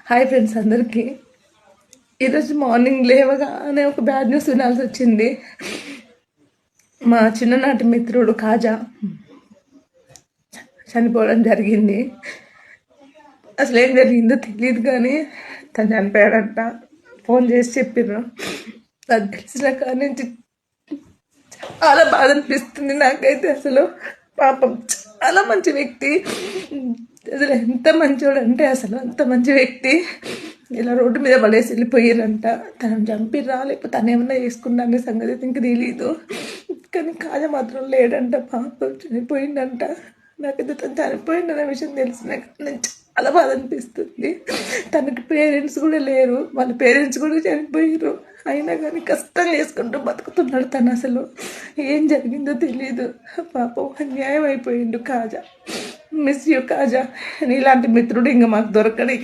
Hi friends అందరికీ. ఈరోజు morning లేవగానే ఒక బ్యాడ్ న్యూస్ వినాల్సి వచ్చింది. మా చిన్ననాటి మిత్రుడు కాజా చనిపోవడం జరిగింది. అసలు ఏం జరిగిందో తెలియదు కానీ తను చనిపోయాడంట. ఫోన్ చేసి చెప్పిర్రు. అది తెలిసిన కాడి నుంచి చాలా బాధ అనిపిస్తుంది నాకైతే. అసలు పాపం చాలా మంచి వ్యక్తి. అసలు ఎంత మంచోడు అంటే అసలు అంత మంచి వ్యక్తి ఇలా రోడ్డు మీద పడేసి వెళ్ళిపోయారంట. తనను చంపిర్రా లేకపోతే తను ఏమన్నా చేసుకున్నా అనే సంగతి ఇంక తెలీదు. కానీ కాజా మాత్రం లేడంట, పాపం చనిపోయిందంట. నాకైతే తను చనిపోయిందనే విషయం తెలిసిన నేను చాలా బాధ అనిపిస్తుంది. తనకి పేరెంట్స్ కూడా లేరు, వాళ్ళ పేరెంట్స్ కూడా చనిపోయారు. అయినా కానీ కష్టం చేసుకుంటూ బతుకుతున్నాడు తను. అసలు ఏం జరిగిందో తెలీదు. పాపం అన్యాయం అయిపోయిండు కాజా. మిస్ యూ కాజా. నీలాంటి మిత్రుడు ఇంకా మాకు దొరకడు.